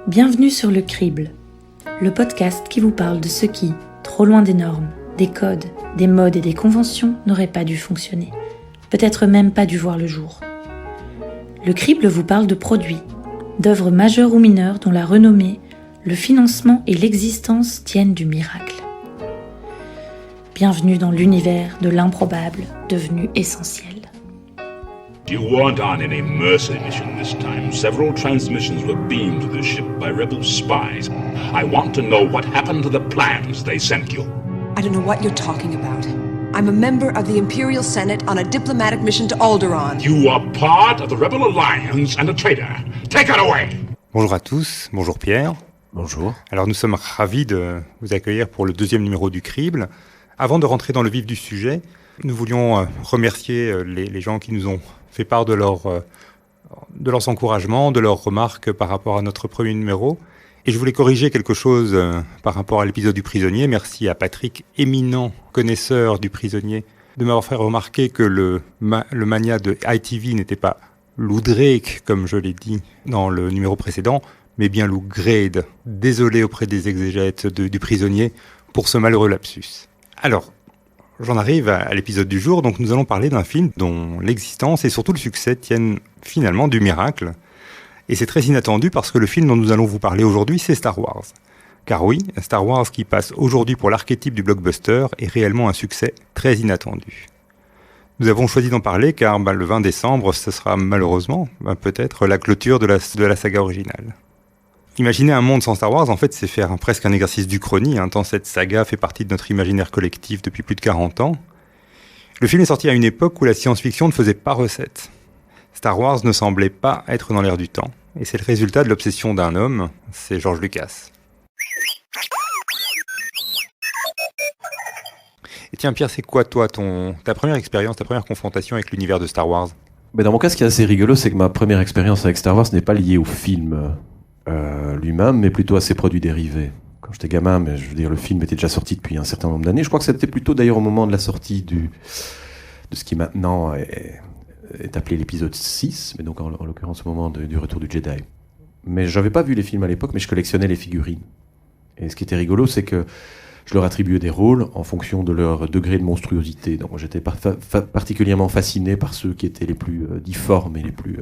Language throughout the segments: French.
Bienvenue sur Le Crible, le podcast qui vous parle de ce qui, trop loin des normes, des codes, des modes et des conventions, n'aurait pas dû fonctionner, peut-être même pas dû voir le jour. Le Crible vous parle de produits, d'œuvres majeures ou mineures dont la renommée, le financement et l'existence tiennent du miracle. Bienvenue dans l'univers de l'improbable devenu essentiel. You weren't on any mercy mission this time. Several transmissions were beamed to the ship by rebel spies. I want to know what happened to the plans they sent you. I don't know what you're talking about. I'm a member of the Imperial Senate on a diplomatic mission to Alderaan. You are part of the Rebel Alliance and a traitor. Take it away! Bonjour à tous, bonjour Pierre. Bonjour. Alors nous sommes ravis de vous accueillir pour le 2e numéro du Crible. Avant de rentrer dans le vif du sujet, nous voulions remercier les gens qui nous ont fait part de leurs encouragements, de leurs remarques par rapport à notre premier numéro. Et je voulais corriger quelque chose par rapport à l'épisode du prisonnier. Merci à Patrick, éminent connaisseur du prisonnier, de m'avoir fait remarquer que le mania de ITV n'était pas Lou Drake, comme je l'ai dit dans le numéro précédent, mais bien Lou Grade. Désolé auprès des exégètes du prisonnier pour ce malheureux lapsus. Alors, j'en arrive à l'épisode du jour. Donc nous allons parler d'un film dont l'existence et surtout le succès tiennent finalement du miracle. Et c'est très inattendu parce que le film dont nous allons vous parler aujourd'hui, c'est Star Wars. Car oui, Star Wars qui passe aujourd'hui pour l'archétype du blockbuster est réellement un succès très inattendu. Nous avons choisi d'en parler car le 20 décembre, ce sera malheureusement peut-être la clôture de la saga originale. Imaginer un monde sans Star Wars, en fait, c'est faire presque un exercice d'Uchronie, tant cette saga fait partie de notre imaginaire collectif depuis plus de 40 ans. Le film est sorti à une époque où la science-fiction ne faisait pas recette. Star Wars ne semblait pas être dans l'air du temps, et c'est le résultat de l'obsession d'un homme, c'est George Lucas. Et tiens Pierre, c'est quoi toi ta première expérience, ta première confrontation avec l'univers de Star Wars ? Dans mon cas, ce qui est assez rigolo, c'est que ma première expérience avec Star Wars n'est pas liée au film lui-même, mais plutôt à ses produits dérivés. Quand j'étais gamin, mais je veux dire, le film était déjà sorti depuis un certain nombre d'années. Je crois que c'était plutôt d'ailleurs au moment de la sortie de ce qui maintenant est appelé l'épisode 6, mais donc en l'occurrence au moment du retour du Jedi. Mais j'avais pas vu les films à l'époque, mais je collectionnais les figurines. Et ce qui était rigolo, c'est que je leur attribuais des rôles en fonction de leur degré de monstruosité. Donc j'étais particulièrement fasciné par ceux qui étaient les plus difformes et les plus...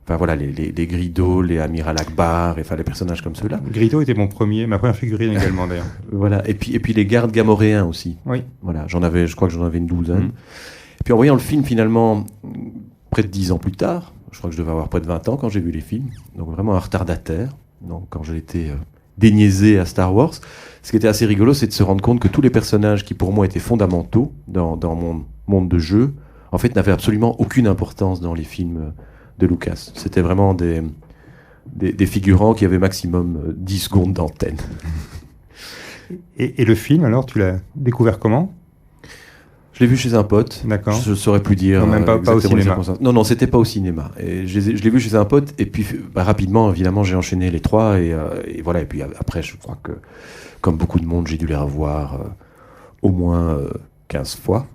Enfin voilà, les Greedo, les Amiral Akbar, les personnages comme ceux-là. Greedo était ma première figurine également d'ailleurs. Voilà, et puis les gardes gamoréens aussi. Oui. Voilà, je crois que j'en avais une douzaine. Et puis en voyant le film finalement, près de 10 ans plus tard, je crois que je devais avoir près de 20 ans quand j'ai vu les films, donc vraiment un retardataire, donc quand j'ai été déniaisé à Star Wars, ce qui était assez rigolo, c'est de se rendre compte que tous les personnages qui pour moi étaient fondamentaux dans mon monde de jeu, en fait n'avaient absolument aucune importance dans les films de Lucas. C'était vraiment des figurants qui avaient maximum 10 secondes d'antenne. Et le film, alors, tu l'as découvert comment ? Je l'ai vu chez un pote. D'accord. Je ne saurais plus dire. Non, même pas au cinéma. Non, c'était pas au cinéma. Et je l'ai vu chez un pote, et puis rapidement, évidemment, j'ai enchaîné les trois, et voilà. Et puis après, je crois que, comme beaucoup de monde, j'ai dû les revoir au moins 15 fois.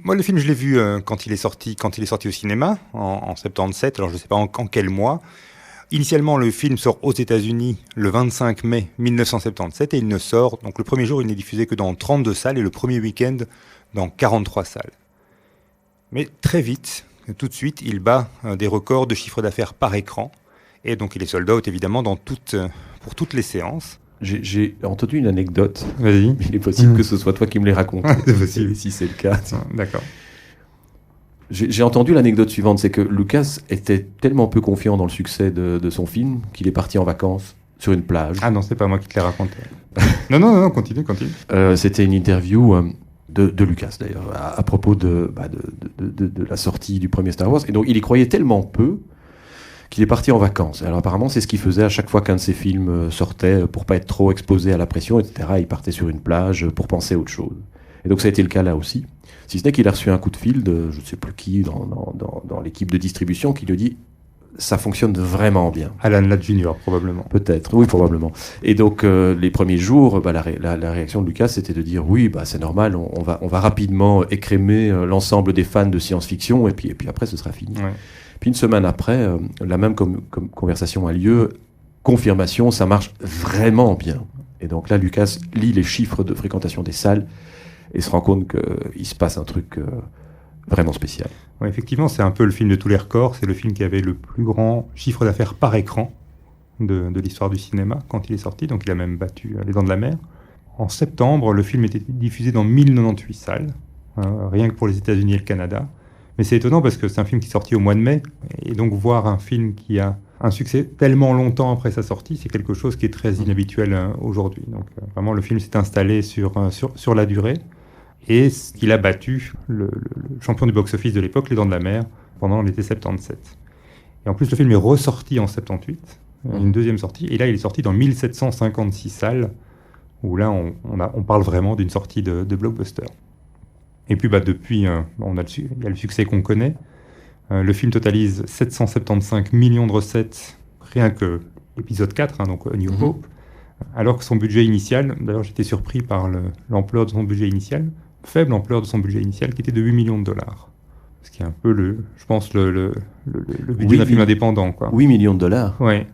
Moi, le film, je l'ai vu quand il est sorti au cinéma, en 77, alors je ne sais pas en quel mois. Initialement, le film sort aux États-Unis le 25 mai 1977 et il ne sort, donc le premier jour, il n'est diffusé que dans 32 salles et le premier week-end dans 43 salles. Mais très vite, tout de suite, il bat des records de chiffre d'affaires par écran et donc il est sold out évidemment pour toutes les séances. J'ai entendu une anecdote. Vas-y. Il est possible que ce soit toi qui me l'aies raconté. C'est possible. Si c'est le cas. D'accord. J'ai entendu l'anecdote suivante, c'est que Lucas était tellement peu confiant dans le succès de son film qu'il est parti en vacances sur une plage. Ah non, c'est pas moi qui te l'ai raconté. non, continue. C'était une interview de Lucas d'ailleurs, à propos de la sortie du premier Star Wars. Et donc il y croyait tellement peu qu'il est parti en vacances. Alors apparemment, c'est ce qu'il faisait à chaque fois qu'un de ses films sortait, pour pas être trop exposé à la pression, etc. Il partait sur une plage pour penser à autre chose. Et donc ça a été le cas là aussi. Si ce n'est qu'il a reçu un coup de fil de je ne sais plus qui dans l'équipe de distribution qui lui dit « ça fonctionne vraiment bien ». Alan Ladd Jr. probablement. Peut-être, oui probablement. Et donc les premiers jours, la réaction de Lucas c'était de dire « oui, c'est normal, on va rapidement écrémer l'ensemble des fans de science-fiction et puis après ce sera fini ». Ouais. Puis une semaine après, la même conversation a lieu. Confirmation, ça marche vraiment bien. Et donc là, Lucas lit les chiffres de fréquentation des salles et se rend compte qu'il se passe un truc vraiment spécial. Ouais, effectivement, c'est un peu le film de tous les records. C'est le film qui avait le plus grand chiffre d'affaires par écran de l'histoire du cinéma quand il est sorti. Donc il a même battu Les Dents de la Mer. En septembre, le film était diffusé dans 1098 salles, rien que pour les États-Unis et le Canada. Mais c'est étonnant parce que c'est un film qui est sorti au mois de mai. Et donc voir un film qui a un succès tellement longtemps après sa sortie, c'est quelque chose qui est très inhabituel aujourd'hui. Donc vraiment, le film s'est installé sur la durée. Et il a battu le champion du box-office de l'époque, Les Dents de la Mer, pendant l'été 77. Et en plus, le film est ressorti en 78, une deuxième sortie. Et là, il est sorti dans 1756 salles, où là, on parle vraiment d'une sortie de blockbuster. Et puis, depuis, il y a le succès qu'on connaît. Le film totalise 775 millions de recettes, rien que l'épisode 4, donc A New Hope, alors que son budget initial, d'ailleurs j'étais surpris par l'ampleur de son budget initial, faible ampleur de son budget initial, qui était de 8 millions de dollars. Ce qui est un peu, le budget d'un film indépendant, quoi. 8 millions de dollars. Ouais.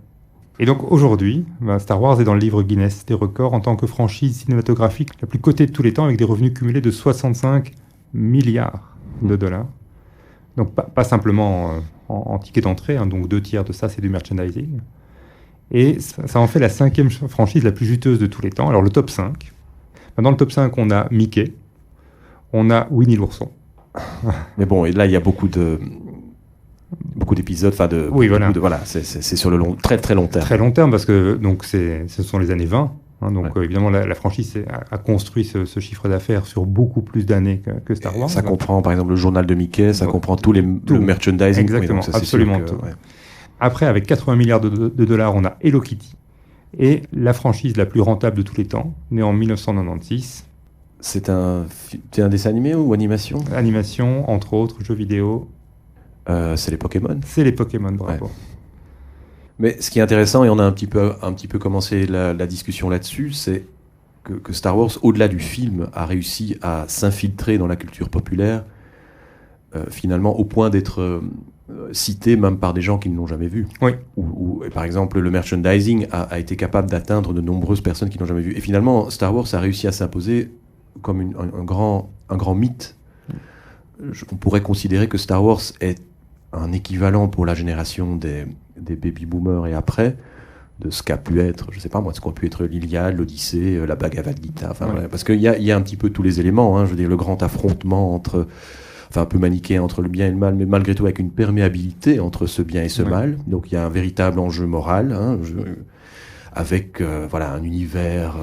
Et donc aujourd'hui, Star Wars est dans le livre Guinness des records en tant que franchise cinématographique la plus cotée de tous les temps, avec des revenus cumulés de 65 milliards de dollars. Donc pas simplement en ticket d'entrée, donc 2 tiers de ça c'est du merchandising. Et ça en fait la 5e franchise la plus juteuse de tous les temps. Alors le top 5. Dans le top 5, on a Mickey, on a Winnie l'ourson. Mais bon, et là il y a beaucoup d'épisodes, oui, voilà. C'est sur le très très long terme. Très long terme parce que donc ce sont les années 20. Évidemment, la franchise a construit ce chiffre d'affaires sur beaucoup plus d'années que Star Wars. Ça comprend par exemple le journal de Mickey, ça comprend le merchandising. Exactement, oui, absolument tout. Ouais. Après, avec 80 milliards de dollars, on a Hello Kitty. Et la franchise la plus rentable de tous les temps, née en 1996. C'est un dessin animé ou animation ? Animation, entre autres, jeux vidéo. C'est les Pokémon. C'est les Pokémon, bravo. Ouais. Mais ce qui est intéressant, et on a un petit peu commencé la discussion là-dessus, c'est que Star Wars, au-delà du film, a réussi à s'infiltrer dans la culture populaire, finalement au point d'être cité même par des gens qui ne l'ont jamais vu. Oui. Ou par exemple, le merchandising a été capable d'atteindre de nombreuses personnes qui ne l'ont jamais vu. Et finalement, Star Wars a réussi à s'imposer comme un grand mythe. On pourrait considérer que Star Wars est un équivalent pour la génération des baby-boomers et après, de ce qu'a pu être, je sais pas moi, ce qu'a pu être l'Iliade, l'Odyssée, la Bhagavad Gita, voilà, parce qu'il y a un petit peu tous les éléments, je veux dire, le grand affrontement un peu manichéen entre le bien et le mal, mais malgré tout avec une perméabilité entre ce bien et ce mal, donc il y a un véritable enjeu moral, avec un univers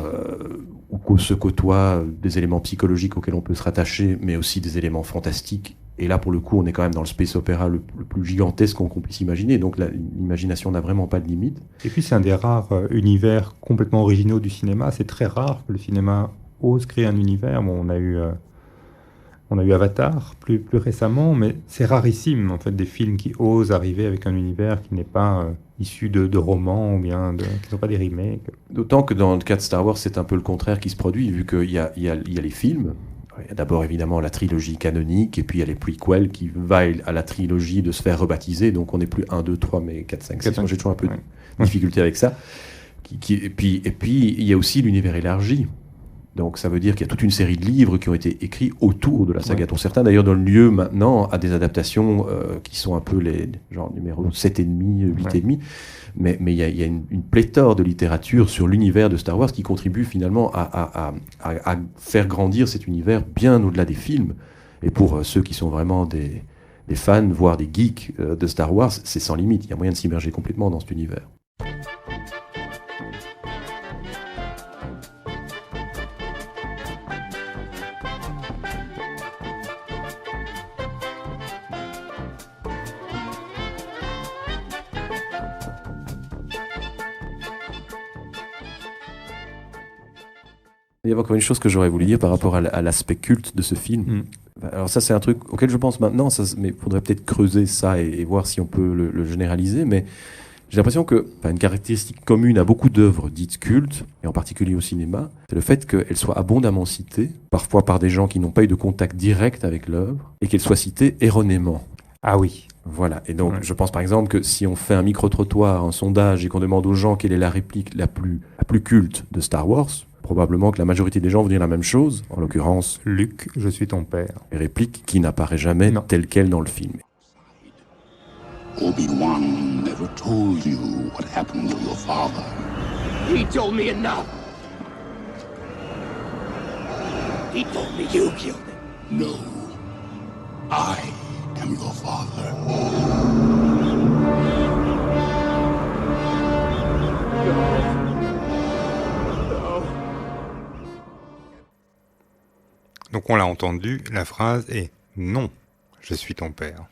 où se côtoient des éléments psychologiques auxquels on peut se rattacher, mais aussi des éléments fantastiques. Et là, pour le coup, on est quand même dans le space opéra le plus gigantesque qu'on puisse imaginer. Donc l'imagination n'a vraiment pas de limite. Et puis c'est un des rares univers complètement originaux du cinéma. C'est très rare que le cinéma ose créer un univers. Bon, on a eu Avatar plus récemment, mais c'est rarissime en fait des films qui osent arriver avec un univers qui n'est pas issu de romans ou bien qui ne sont pas des remakes. D'autant que dans le cas de Star Wars, c'est un peu le contraire qui se produit, vu qu'il y a les films. Il y a d'abord évidemment la trilogie canonique, et puis il y a les prequels qui veillent à la trilogie de se faire rebaptiser, donc on n'est plus 1, 2, 3, mais 4, 5, 6. Moi j'ai toujours un peu de difficulté avec ça. Et puis il y a aussi l'univers élargi. Donc ça veut dire qu'il y a toute une série de livres qui ont été écrits autour de la saga, dont certains d'ailleurs donnent lieu maintenant à des adaptations qui sont un peu les genre numéro 7,5, 8,5. Mais il y a une pléthore de littérature sur l'univers de Star Wars qui contribue finalement à faire grandir cet univers bien au-delà des films. Et pour ceux qui sont vraiment des fans, voire des geeks de Star Wars, c'est sans limite. Il y a moyen de s'immerger complètement dans cet univers. Il y a encore une chose que j'aurais voulu dire par rapport à l'aspect culte de ce film. Alors ça, c'est un truc auquel je pense maintenant, mais il faudrait peut-être creuser ça et voir si on peut le généraliser. Mais j'ai l'impression que une caractéristique commune à beaucoup d'œuvres dites cultes, et en particulier au cinéma, c'est le fait qu'elles soient abondamment citées, parfois par des gens qui n'ont pas eu de contact direct avec l'œuvre, et qu'elles soient citées erronément. Ah oui. Voilà. Et donc, je pense par exemple que si on fait un micro-trottoir, un sondage, et qu'on demande aux gens quelle est la réplique la plus culte de Star Wars, probablement que la majorité des gens vont dire la même chose, en l'occurrence Luke, je suis ton père. une réplique qui n'apparaît jamais telle quelle dans le film. Obi-Wan never told you what happened to your father. He told me enough. He told me you killed him. No. I am your father. Donc on l'a entendu, la phrase est « Non, je suis ton père ».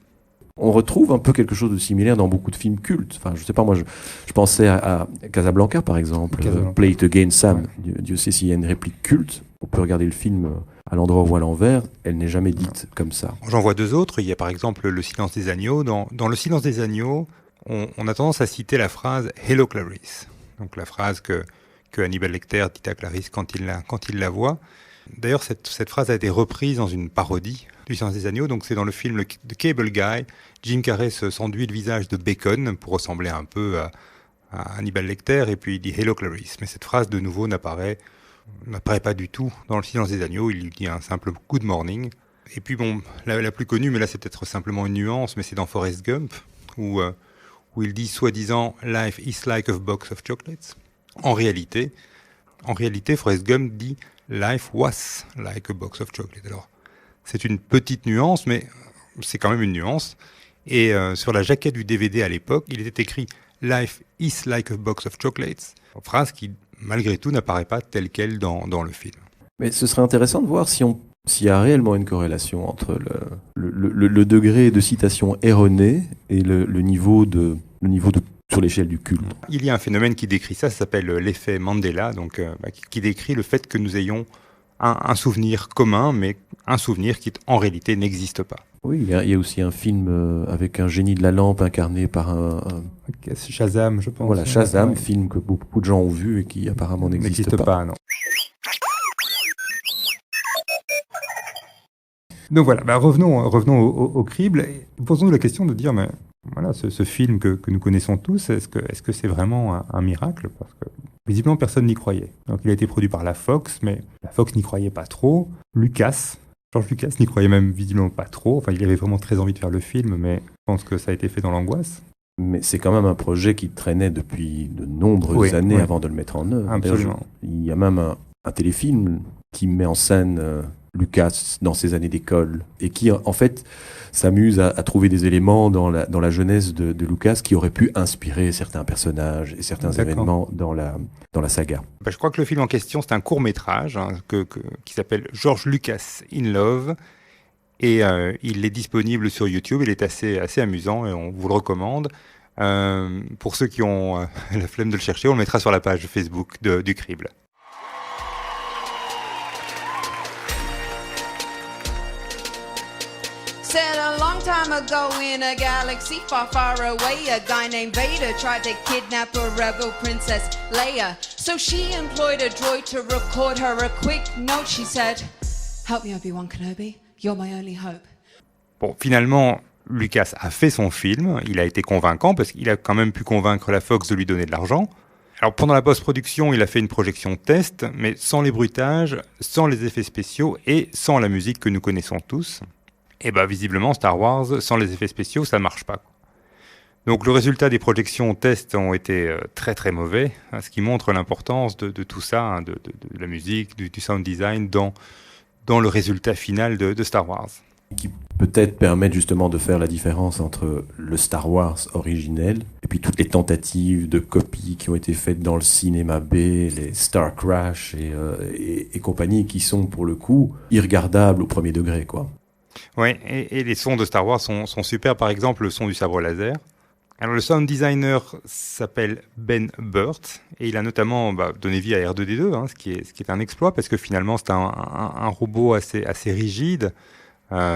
On retrouve un peu quelque chose de similaire dans beaucoup de films cultes. Enfin, je sais pas, moi, je pensais à Casablanca, par exemple. Play It Again, Sam. Dieu sait s'il y a une réplique culte. On peut regarder le film à l'endroit ou à l'envers. Elle n'est jamais dite comme ça. J'en vois deux autres. Il y a par exemple Le Silence des Agneaux. Dans Le Silence des Agneaux, on a tendance à citer la phrase « Hello Clarice ». Donc la phrase que Hannibal Lecter dit à Clarice quand il la voit. D'ailleurs, cette phrase a été reprise dans une parodie du Silence des Agneaux. Donc c'est dans le film The Cable Guy. Jim Carrey s'enduit le visage de bacon pour ressembler un peu à Hannibal Lecter. Et puis il dit « Hello Clarice ». Mais cette phrase, de nouveau, n'apparaît pas du tout dans le Silence des Agneaux. Il lui dit un simple « Good morning ». Et puis bon, la plus connue, mais là c'est peut-être simplement une nuance, mais c'est dans Forrest Gump, où il dit soi-disant « Life is like a box of chocolates ». En réalité, Forrest Gump dit « Life was like a box of chocolates ». Alors, c'est une petite nuance, mais c'est quand même une nuance. Et sur la jaquette du DVD à l'époque, il était écrit « Life is like a box of chocolates », phrase qui, malgré tout, n'apparaît pas telle qu'elle dans le film. Mais ce serait intéressant de voir s'il y a réellement une corrélation entre le degré de citation erronée et le niveau de sur l'échelle du culte. Il y a un phénomène qui décrit ça s'appelle l'effet Mandela, donc qui décrit le fait que nous ayons un souvenir commun, mais un souvenir qui en réalité n'existe pas. Oui, il y a aussi un film avec un génie de la lampe incarné par Shazam, je pense. Voilà, Shazam, film que beaucoup de gens ont vu et qui apparemment n'existe pas. Non. Donc voilà, revenons au crible. Posons-nous la question de dire, mais voilà, ce film que nous connaissons tous, est-ce que c'est vraiment un miracle ? Parce que visiblement personne n'y croyait. Donc il a été produit par la Fox, mais la Fox n'y croyait pas trop. George Lucas n'y croyait même visiblement pas trop. Enfin, il avait vraiment très envie de faire le film, mais je pense que ça a été fait dans l'angoisse. Mais c'est quand même un projet qui traînait depuis de nombreuses années avant de le mettre en œuvre. Absolument. Il y a même un téléfilm qui met en scène Lucas dans ses années d'école et qui en fait s'amuse à trouver des éléments dans la jeunesse de Lucas qui auraient pu inspirer certains personnages et certains événements dans la saga. Je crois que le film en question, c'est un court-métrage qui s'appelle George Lucas in Love et il est disponible sur YouTube. Il est assez amusant et on vous le recommande. Pour ceux qui ont la flemme de le chercher, on le mettra sur la page Facebook du Crible. Said a long time ago in a galaxy far, far away, a guy named Vader tried to kidnap a rebel princess Leia. So she employed a droid to record her a quick note. She said, "Help me, Obi-Wan Kenobi. You're my only hope." Bon, finalement, Lucas a fait son film. Il a été convaincant parce qu'il a quand même pu convaincre la Fox de lui donner de l'argent. Alors pendant la post-production, il a fait une projection test, mais sans les bruitages, sans les effets spéciaux et sans la musique que nous connaissons tous. Et visiblement, Star Wars, sans les effets spéciaux, ça ne marche pas. Donc le résultat des projections tests ont été très très mauvais, ce qui montre l'importance de tout ça, de la musique, du sound design dans le résultat final de Star Wars. Qui peut-être permettent justement de faire la différence entre le Star Wars originel et puis toutes les tentatives de copies qui ont été faites dans le cinéma B, les Star Crash et compagnie, qui sont pour le coup irregardables au premier degré, quoi. Oui, et les sons de Star Wars sont super, par exemple le son du sabre laser. Alors le sound designer s'appelle Ben Burt et il a notamment donné vie à R2D2, ce qui est un exploit parce que finalement c'est un robot assez rigide,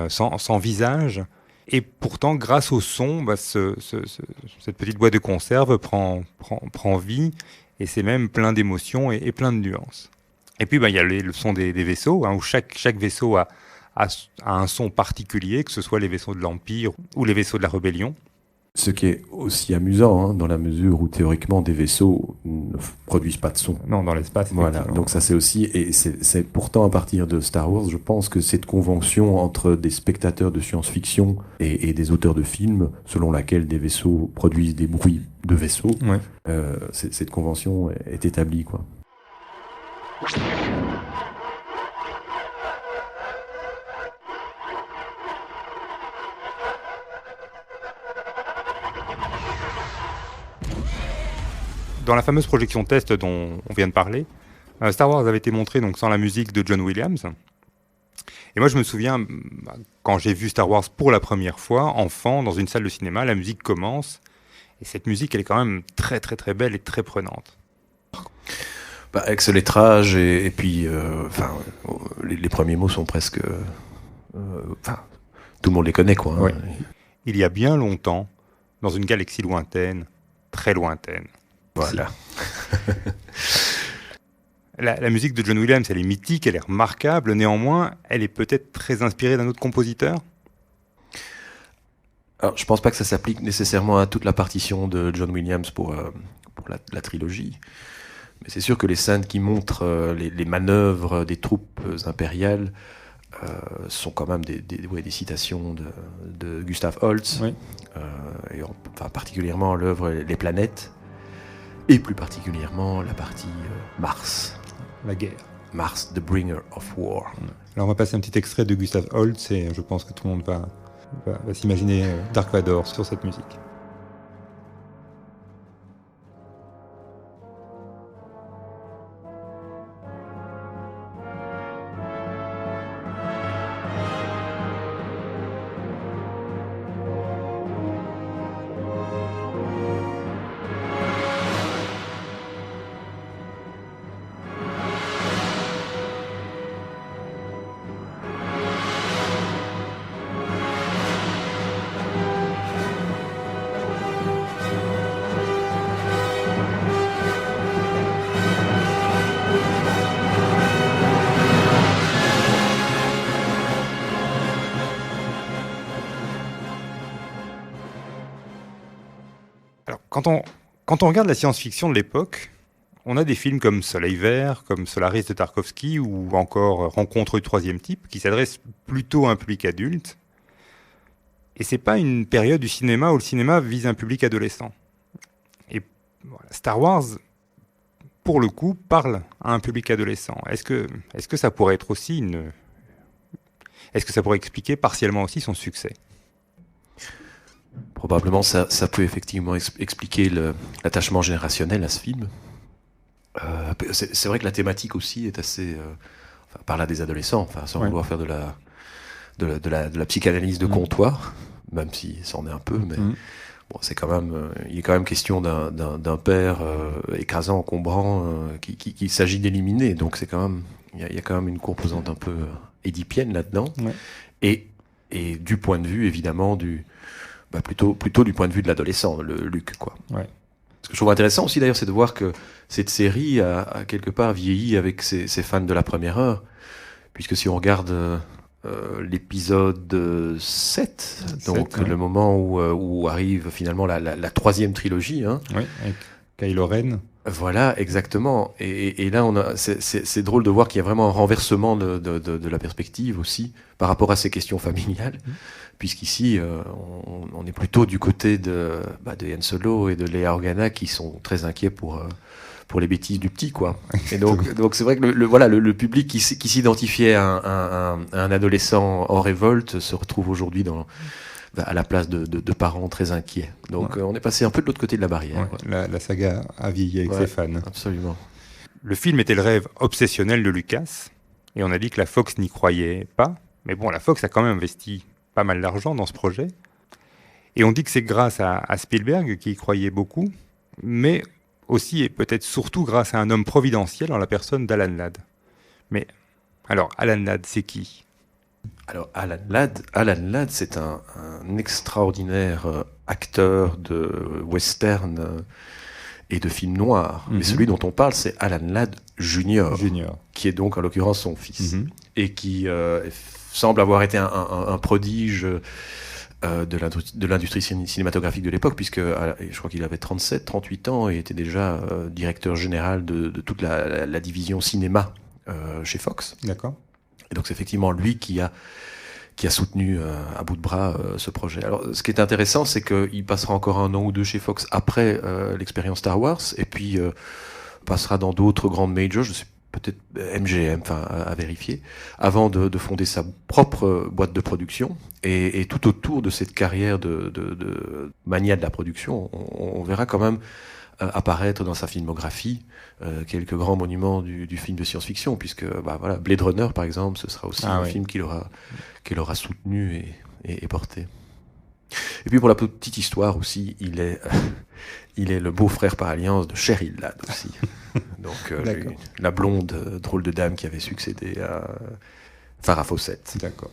sans visage. Et pourtant, grâce au son, cette petite boîte de conserve prend vie et c'est même plein d'émotions et plein de nuances. Et puis il y a le son des vaisseaux, où chaque vaisseau a à un son particulier, que ce soit les vaisseaux de l'Empire ou les vaisseaux de la Rébellion. Ce qui est aussi amusant, dans la mesure où théoriquement des vaisseaux ne produisent pas de son. Non, dans l'espace. Voilà, donc ça c'est aussi, et c'est pourtant à partir de Star Wars, je pense que cette convention entre des spectateurs de science-fiction et des auteurs de films, selon laquelle des vaisseaux produisent des bruits de vaisseaux, cette convention est établie, quoi. Dans la fameuse projection test dont on vient de parler, Star Wars avait été montré donc sans la musique de John Williams. Et moi, je me souviens, quand j'ai vu Star Wars pour la première fois, enfant, dans une salle de cinéma, la musique commence. Et cette musique, elle est quand même très, très, très belle et très prenante. Avec ce lettrage et puis, les premiers mots sont presque... tout le monde les connaît, quoi. Ouais. Il y a bien longtemps, dans une galaxie lointaine, très lointaine. Voilà. La musique de John Williams, elle est mythique, elle est remarquable. Néanmoins, elle est peut-être très inspirée d'un autre compositeur. Alors, je pense pas que ça s'applique nécessairement à toute la partition de John Williams pour la trilogie. Mais c'est sûr que les scènes qui montrent les manœuvres des troupes impériales sont quand même des citations de Gustav Holst. Oui. Particulièrement l'œuvre Les Planètes. Et plus particulièrement la partie Mars. La guerre. Mars, the bringer of war. Alors on va passer un petit extrait de Gustav Holst et je pense que tout le monde va s'imaginer Dark Vador sur cette musique. Quand on regarde la science-fiction de l'époque, on a des films comme Soleil Vert, comme Solaris de Tarkovsky ou encore Rencontre du troisième type qui s'adressent plutôt à un public adulte. Et c'est pas une période du cinéma où le cinéma vise un public adolescent. Et voilà, Star Wars, pour le coup, parle à un public adolescent. Est-ce que ça pourrait être aussi Est-ce que ça pourrait expliquer partiellement aussi son succès ? Probablement, ça peut effectivement expliquer l'attachement générationnel à ce film. C'est vrai que la thématique aussi est assez... par là des adolescents, sans vouloir faire de la psychanalyse de comptoir, même si ça en est un peu, mais bon, c'est quand même... il est quand même question d'un père écrasant, encombrant, qu'il s'agit d'éliminer. Donc c'est quand même... Il y a quand même une composante un peu édipienne là-dedans. Ouais. Et du point de vue, évidemment, plutôt du point de vue de l'adolescent, le Luke, quoi. Ouais. Ce que je trouve intéressant aussi, d'ailleurs, c'est de voir que cette série a quelque part vieilli avec ses fans de la première heure, puisque si on regarde l'épisode 7, donc le moment où arrive finalement la troisième trilogie, avec Kylo Ren. Voilà, exactement. Et là, c'est drôle de voir qu'il y a vraiment un renversement de la perspective aussi par rapport à ces questions familiales, puisqu'ici, on est plutôt du côté de Han Solo et de Leia Organa qui sont très inquiets pour les bêtises du petit, quoi. Et donc c'est vrai que le public qui s'identifiait à un adolescent en révolte se retrouve aujourd'hui à la place de parents très inquiets. Donc on est passé un peu de l'autre côté de la barrière. Ouais. La saga a vieilli avec ses fans. Absolument. Le film était le rêve obsessionnel de Lucas, et on a dit que la Fox n'y croyait pas. Mais bon, la Fox a quand même investi pas mal d'argent dans ce projet. Et on dit que c'est grâce à Spielberg qui y croyait beaucoup, mais aussi et peut-être surtout grâce à un homme providentiel en la personne d'Alan Ladd. Mais alors, Alan Ladd, c'est qui ? Alors, Alan Ladd, c'est un extraordinaire acteur de western et de films noirs. Mais celui dont on parle, c'est Alan Ladd Jr., qui est donc en l'occurrence son fils, et qui semble avoir été un prodige de l'industrie cinématographique de l'époque, puisque je crois qu'il avait 38 ans et était déjà directeur général de toute la division cinéma chez Fox. D'accord. Et donc c'est effectivement lui qui a soutenu à bout de bras ce projet. Alors ce qui est intéressant, c'est qu'il passera encore 1 an ou 2 chez Fox après l'expérience Star Wars, et puis passera dans d'autres grandes majors, je sais peut-être MGM, enfin à vérifier, avant de fonder sa propre boîte de production. Et tout autour de cette carrière de mania de la production, on verra quand même apparaître dans sa filmographie quelques grands monuments du film de science-fiction, puisque voilà, Blade Runner par exemple, ce sera aussi un film qu'il aura soutenu et porté. Et puis pour la petite histoire aussi, il est le beau-frère par alliance de Cheryl Ladd aussi. Donc la blonde drôle de dame qui avait succédé à Farrah Fawcett. D'accord.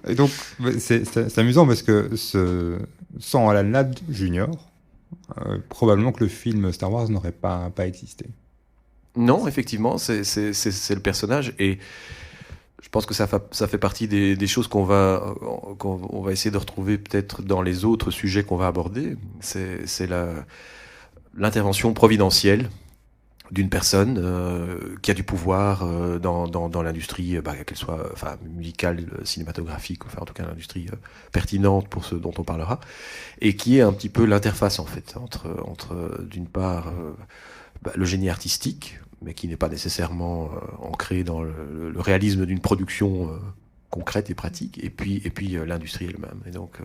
Et donc c'est amusant parce que sans Alan Ladd Jr., probablement que le film Star Wars n'aurait pas existé. Non, effectivement, c'est le personnage, et je pense que ça fait partie des choses qu'on va essayer de retrouver peut-être dans les autres sujets qu'on va aborder. C'est l'intervention providentielle d'une personne qui a du pouvoir dans l'industrie, qu'elle soit musicale, cinématographique, enfin en tout cas l'industrie pertinente pour ce dont on parlera, et qui est un petit peu l'interface en fait entre d'une part le génie artistique, mais qui n'est pas nécessairement ancré dans le réalisme d'une production concrète et pratique, et puis l'industrie elle-même. Et donc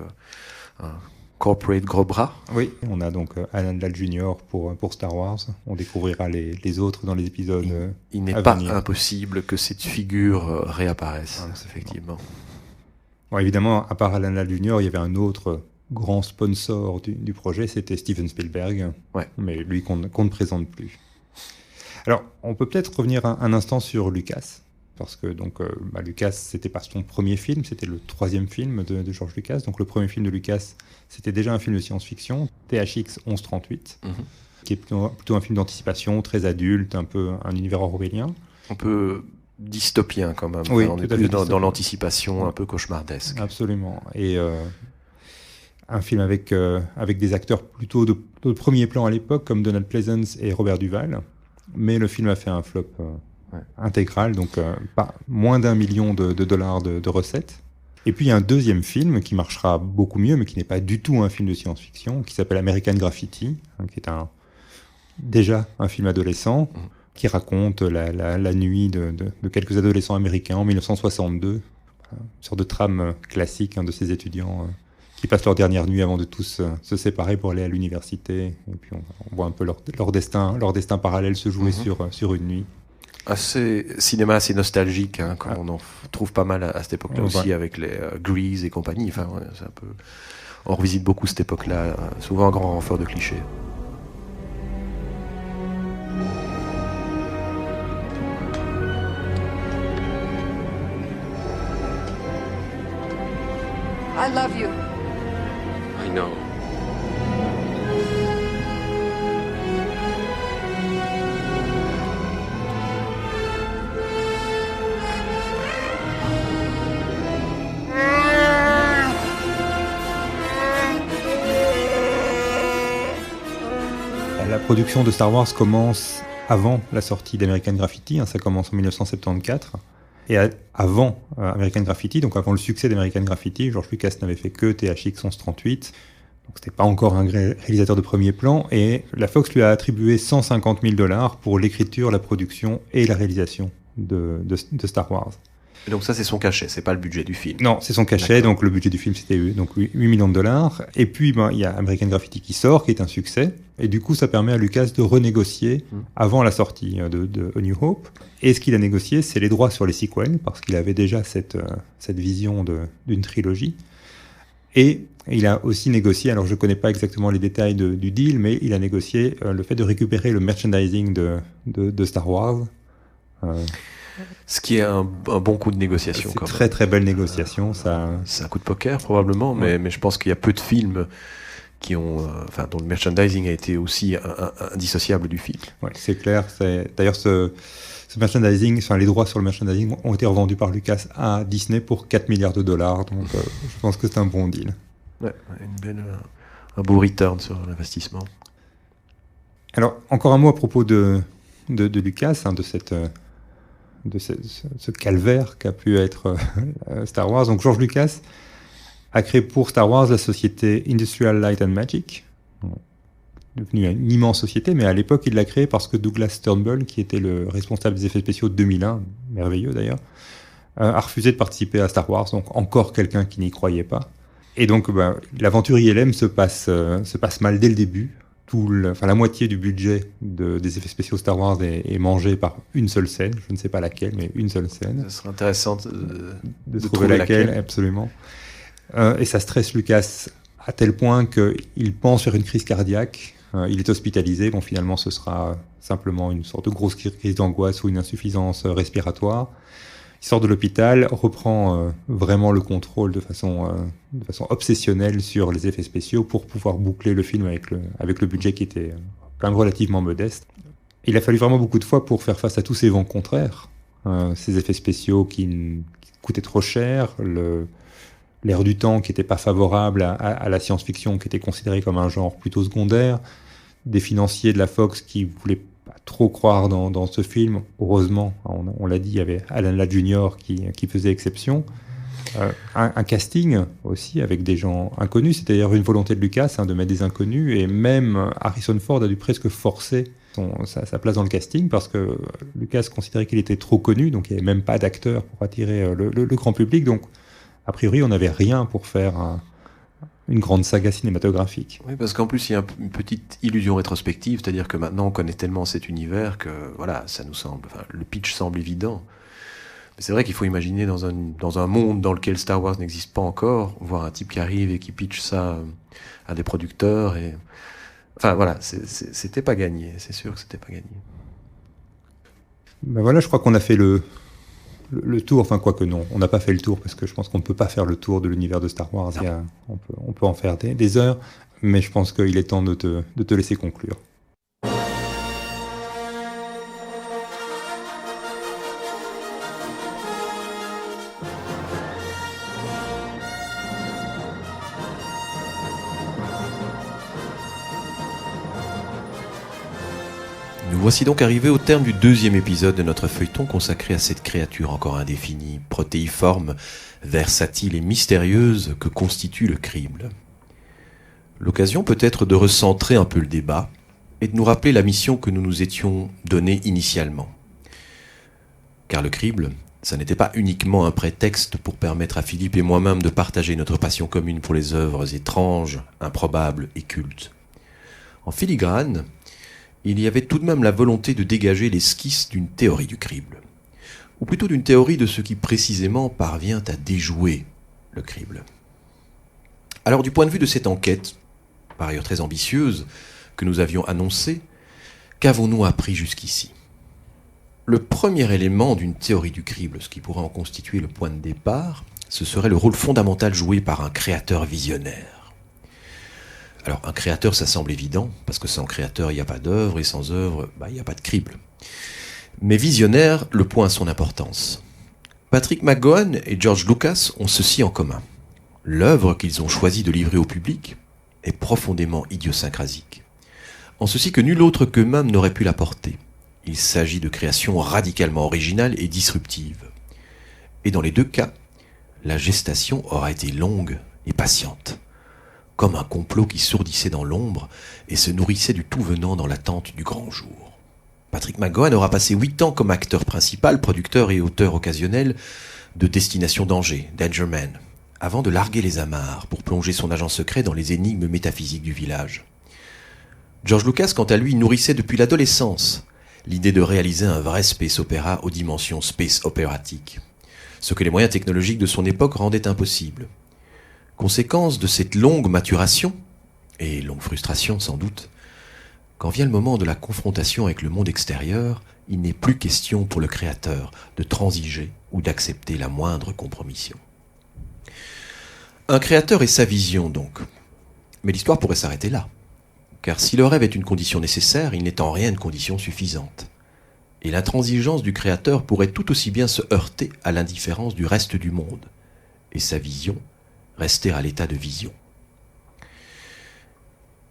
un corporate gros bras. Oui, on a donc Alan Ladd Jr. pour Star Wars. On découvrira les autres dans les épisodes il n'est pas impossible que cette figure réapparaisse, effectivement. Bon, évidemment, à part Alan Ladd Jr., il y avait un autre grand sponsor du projet, c'était Steven Spielberg, mais lui qu'on ne présente plus. Alors, on peut peut-être revenir un instant sur Lucas, parce que donc, Lucas, c'était pas son premier film, c'était le 3e film de George Lucas. Donc le premier film de Lucas, c'était déjà un film de science-fiction, THX 1138, qui est plutôt un film d'anticipation, très adulte, un peu un univers orwellien. Un peu dystopien quand même, oui, on est plus dans l'anticipation un peu cauchemardesque. Absolument, et un film avec des acteurs plutôt de premier plan à l'époque, comme Donald Pleasence et Robert Duvall, mais le film a fait un flop intégral, donc pas moins d'1 million de dollars de recettes. Et puis il y a un deuxième film qui marchera beaucoup mieux, mais qui n'est pas du tout un film de science-fiction, qui s'appelle American Graffiti, qui est déjà un film adolescent, qui raconte la nuit de quelques adolescents américains en 1962, une sorte de trame classique de ces étudiants qui passent leur dernière nuit avant de tous se séparer pour aller à l'université. Et puis on voit un peu leur destin parallèle se jouer sur une nuit. Cinéma assez nostalgique, comme on en trouve pas mal à cette époque-là aussi, avec les Grease et compagnie. Enfin, c'est un peu... On revisite beaucoup cette époque-là, souvent un grand renfort de clichés. I love you. I know. La production de Star Wars commence avant la sortie d'American Graffiti, ça commence en 1974. Et avant American Graffiti, donc avant le succès d'American Graffiti, George Lucas n'avait fait que THX 1138, donc c'était pas encore un réalisateur de premier plan, et la Fox lui a attribué $150 000 pour l'écriture, la production et la réalisation de Star Wars. Et donc ça c'est son cachet, c'est pas le budget du film. Non, c'est son cachet, donc le budget du film c'était donc 8 millions de dollars, et puis il y a American Graffiti qui sort, qui est un succès, et du coup ça permet à Lucas de renégocier avant la sortie de A New Hope, et ce qu'il a négocié c'est les droits sur les sequels, parce qu'il avait déjà cette vision d'une trilogie, et il a aussi négocié, alors je connais pas exactement les détails du deal, mais il a négocié le fait de récupérer le merchandising de Star Wars. Ce qui est un bon coup de négociation. C'est très très belle négociation. C'est un coup de poker probablement, mais je pense qu'il y a peu de films dont le merchandising a été aussi indissociable du film. Ouais, c'est clair. D'ailleurs, ce merchandising, les droits sur le merchandising ont été revendus par Lucas à Disney pour 4 milliards de dollars. Donc, je pense que c'est un bon deal. Ouais, un beau return sur l'investissement. Alors, encore un mot à propos de Lucas, de ce calvaire qu'a pu être Star Wars. Donc, George Lucas a créé pour Star Wars la société Industrial Light and Magic, devenue une immense société, mais à l'époque, il l'a créée parce que Douglas Turnbull, qui était le responsable des effets spéciaux de 2001, merveilleux d'ailleurs, a refusé de participer à Star Wars, donc encore quelqu'un qui n'y croyait pas. Et donc, l'aventure ILM se passe mal dès le début. La moitié du budget des effets spéciaux Star Wars est mangé par une seule scène. Je ne sais pas laquelle, mais une seule scène. Ce serait intéressant de trouver laquelle. Absolument. Et ça stresse Lucas à tel point qu'il pense faire une crise cardiaque. Il est hospitalisé. Bon, finalement, ce sera simplement une sorte de grosse crise d'angoisse ou une insuffisance respiratoire. Il sort de l'hôpital, reprend vraiment le contrôle de façon obsessionnelle sur les effets spéciaux pour pouvoir boucler le film avec le budget qui était quand même relativement modeste. Il a fallu vraiment beaucoup de fois pour faire face à tous ces vents contraires, ces effets spéciaux qui coûtaient trop cher, l'air du temps qui n'était pas favorable à la science-fiction, qui était considérée comme un genre plutôt secondaire, des financiers de la Fox qui voulaient pas trop croire dans ce film. Heureusement, on l'a dit, il y avait Alan Ladd Jr. qui faisait exception. Un casting aussi avec des gens inconnus. C'était d'ailleurs une volonté de Lucas de mettre des inconnus, et même Harrison Ford a dû presque forcer sa place dans le casting parce que Lucas considérait qu'il était trop connu, donc il n'y avait même pas d'acteur pour attirer le grand public. Donc, a priori, on n'avait rien pour faire une grande saga cinématographique. Oui, parce qu'en plus, il y a une petite illusion rétrospective, c'est-à-dire que maintenant, on connaît tellement cet univers que, voilà, ça nous semble... le pitch semble évident. Mais c'est vrai qu'il faut imaginer dans un monde dans lequel Star Wars n'existe pas encore, voir un type qui arrive et qui pitch ça à des producteurs. Enfin, voilà, c'était pas gagné. C'est sûr que c'était pas gagné. Ben voilà, je crois qu'on a fait le tour, enfin quoique non, on n'a pas fait le tour parce que je pense qu'on ne peut pas faire le tour de l'univers de Star Wars, on peut en faire des heures, mais je pense qu'il est temps de te laisser conclure. Nous voici donc arrivés au terme du 2e épisode de notre feuilleton consacré à cette créature encore indéfinie, protéiforme, versatile et mystérieuse que constitue le crible. L'occasion peut-être de recentrer un peu le débat et de nous rappeler la mission que nous nous étions donnée initialement. Car le crible, ça n'était pas uniquement un prétexte pour permettre à Philippe et moi-même de partager notre passion commune pour les œuvres étranges, improbables et cultes. En filigrane, il y avait tout de même la volonté de dégager l'esquisse d'une théorie du crible, ou plutôt d'une théorie de ce qui précisément parvient à déjouer le crible. Alors du point de vue de cette enquête, par ailleurs très ambitieuse, que nous avions annoncée, qu'avons-nous appris jusqu'ici ? Le premier élément d'une théorie du crible, ce qui pourrait en constituer le point de départ, ce serait le rôle fondamental joué par un créateur visionnaire. Alors, un créateur, ça semble évident, parce que sans créateur, il n'y a pas d'œuvre, et sans œuvre, il n'y a pas de crible. Mais visionnaire, le point a son importance. Patrick McGowan et George Lucas ont ceci en commun. L'œuvre qu'ils ont choisi de livrer au public est profondément idiosyncrasique. En ceci que nul autre qu'eux-mêmes n'aurait pu la porter. Il s'agit de créations radicalement originales et disruptives. Et dans les deux cas, la gestation aura été longue et patiente, comme un complot qui sourdissait dans l'ombre et se nourrissait du tout venant dans l'attente du grand jour. Patrick McGowan aura passé 8 ans comme acteur principal, producteur et auteur occasionnel de Destination Danger, Danger Man, avant de larguer les amarres pour plonger son agent secret dans les énigmes métaphysiques du village. George Lucas, quant à lui, nourrissait depuis l'adolescence l'idée de réaliser un vrai space opéra aux dimensions space opératiques, ce que les moyens technologiques de son époque rendaient impossible. Conséquence de cette longue maturation, et longue frustration sans doute, quand vient le moment de la confrontation avec le monde extérieur, il n'est plus question pour le créateur de transiger ou d'accepter la moindre compromission. Un créateur et sa vision donc. Mais l'histoire pourrait s'arrêter là. Car si le rêve est une condition nécessaire, il n'est en rien une condition suffisante. Et l'intransigeance du créateur pourrait tout aussi bien se heurter à l'indifférence du reste du monde, et sa vision rester à l'état de vision.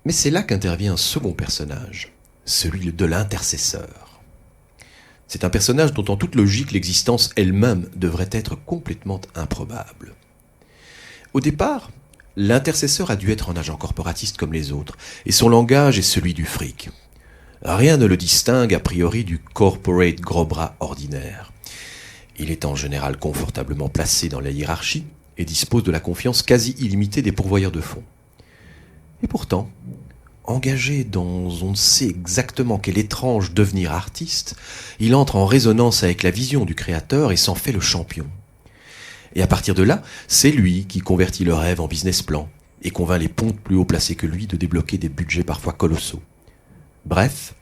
Mais c'est là qu'intervient un second personnage, celui de l'intercesseur. C'est un personnage dont en toute logique l'existence elle-même devrait être complètement improbable. Au départ, l'intercesseur a dû être un agent corporatiste comme les autres, et son langage est celui du fric. Rien ne le distingue a priori du corporate gros bras ordinaire. Il est en général confortablement placé dans la hiérarchie et dispose de la confiance quasi illimitée des pourvoyeurs de fonds. Et pourtant, engagé dans on ne sait exactement quel étrange devenir artiste, il entre en résonance avec la vision du créateur et s'en fait le champion. Et à partir de là, c'est lui qui convertit le rêve en business plan et convainc les pontes plus haut placés que lui de débloquer des budgets parfois colossaux. Bref,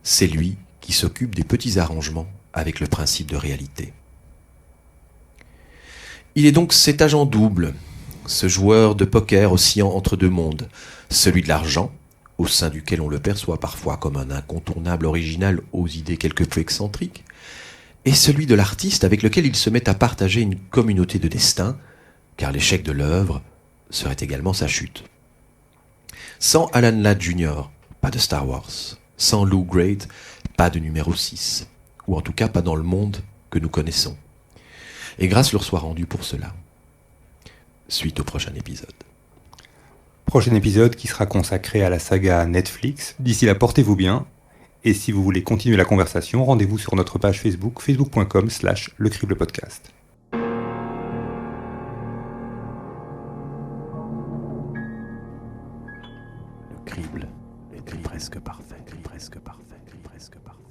c'est lui qui s'occupe des petits arrangements avec le principe de réalité. Il est donc cet agent double, ce joueur de poker oscillant entre deux mondes, celui de l'argent, au sein duquel on le perçoit parfois comme un incontournable original aux idées quelque peu excentriques, et celui de l'artiste avec lequel il se met à partager une communauté de destin, car l'échec de l'œuvre serait également sa chute. Sans Alan Ladd Jr., pas de Star Wars. Sans Lou Grade, pas de numéro 6. Ou en tout cas pas dans le monde que nous connaissons. Et grâce leur soit rendue pour cela. Suite au prochain épisode. Prochain épisode qui sera consacré à la saga Netflix. D'ici là, portez-vous bien. Et si vous voulez continuer la conversation, rendez-vous sur notre page Facebook, facebook.com/lecriblepodcast. Le crible est presque parfait, presque parfait, presque parfait.